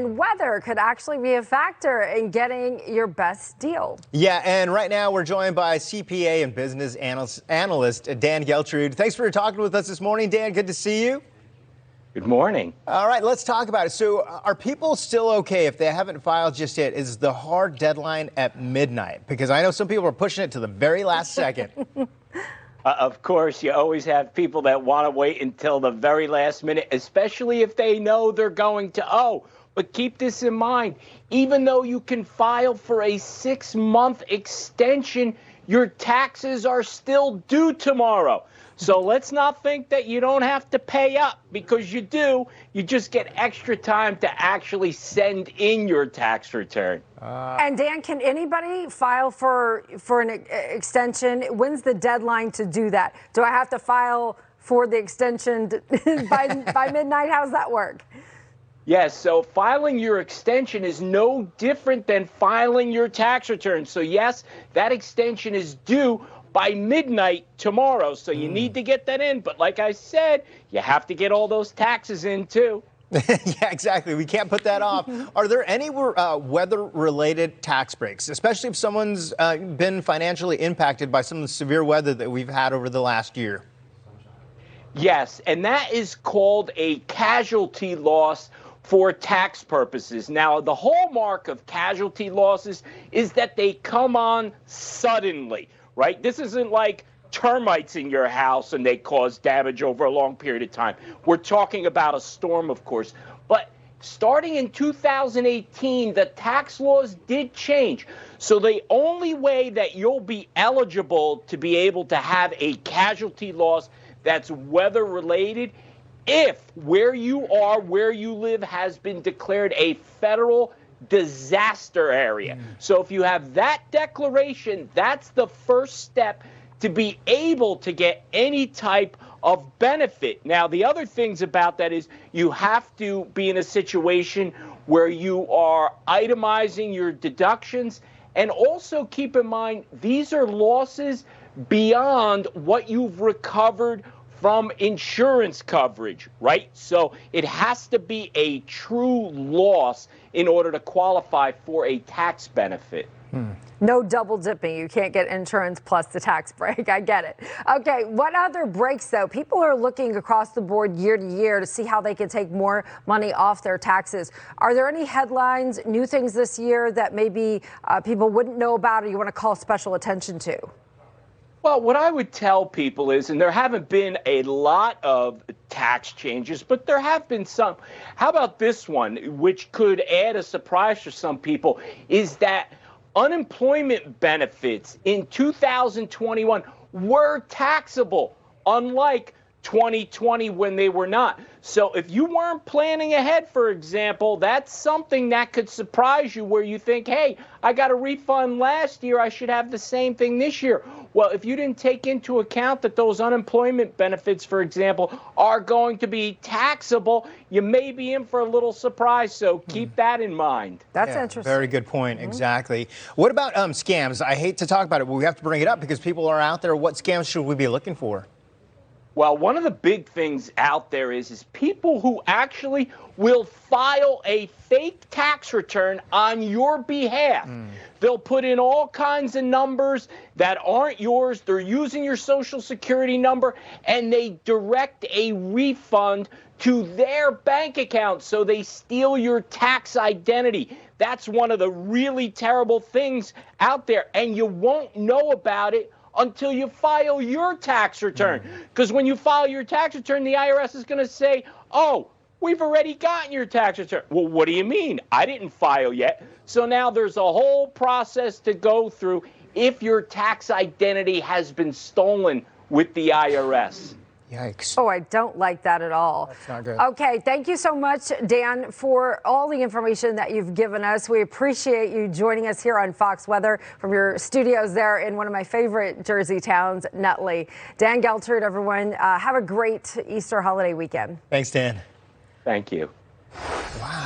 And weather could actually be a factor in getting your best deal. Yeah, and right now we're joined by CPA and business analyst Dan Geltrude. Thanks for talking with us this morning, Dan. Good to see you. Good morning. All right, let's talk about it. So are people still okay if they haven't filed just yet? Is the hard deadline at midnight? Because I know some people are pushing it to the very last second. Of course, you always have people that want to wait until the very last minute, especially if they know they're going to owe. But keep this in mind, even though you can file for a 6-month extension, your taxes are still due tomorrow. So let's not think that you don't have to pay up, because you do. You just get extra time to actually send in your tax return. And Dan, can anybody file for an extension? When's the deadline to do that? Do I have to file for the extension by midnight? How does that work? Yes, so filing your extension is no different than filing your tax return. So yes, that extension is due by midnight tomorrow. So you need to get that in. But like I said, you have to get all those taxes in too. Yeah, exactly. We can't put that off. Are there any weather-related tax breaks, especially if someone's been financially impacted by some of the severe weather that we've had over the last year? Yes, and that is called a casualty loss for tax purposes. Now, the hallmark of casualty losses is that they come on suddenly, right? This isn't like termites in your house and they cause damage over a long period of time. We're talking about a storm, of course. But starting in 2018, the tax laws did change. So the only way that you'll be eligible to be able to have a casualty loss that's weather related if where you are, where you live, has been declared a federal disaster area. So if you have that declaration, that's the first step to be able to get any type of benefit. Now, the other things about that is you have to be in a situation where you are itemizing your deductions, and also keep in mind these are losses beyond what you've recovered from insurance coverage, right? So it has to be a true loss in order to qualify for a tax benefit. No double dipping. You can't get insurance plus the tax break. I get it. Okay, what other breaks, though? People are looking across the board year to year to see how they can take more money off their taxes. Are there any headlines, new things this year that maybe people wouldn't know about or you want to call special attention to? Well, what I would tell people is, and there haven't been a lot of tax changes, but there have been some. How about this one, which could add a surprise for some people, is that unemployment benefits in 2021 were taxable, unlike 2020 when they were not. So if you weren't planning ahead, for example, that's something that could surprise you, where you think, hey, I got a refund last year, I should have the same thing this year. Well, if you didn't take into account that those unemployment benefits, for example, are going to be taxable, you may be in for a little surprise. So keep that in mind. That's interesting. Very good point. Exactly. What about scams? I hate to talk about it, but we have to bring it up because people are out there. What scams should we be looking for? Well, one of the big things out there is people who actually will file a fake tax return on your behalf. They'll put in all kinds of numbers that aren't yours. They're using your social security number, and they direct a refund to their bank account. So they steal your tax identity. That's one of the really terrible things out there, and you won't know about it until you file your tax return. Because when you file your tax return, the IRS is going to say, oh, we've already gotten your tax return. Well, what do you mean? I didn't file yet. So now there's a whole process to go through if your tax identity has been stolen with the IRS. Yikes. Oh, I don't like that at all. That's not good. Okay, thank you so much, Dan, for all the information that you've given us. We appreciate you joining us here on Fox Weather from your studios there in one of my favorite Jersey towns, Nutley. Dan Geltrude, everyone, have a great Easter holiday weekend. Thanks, Dan. Thank you. Wow.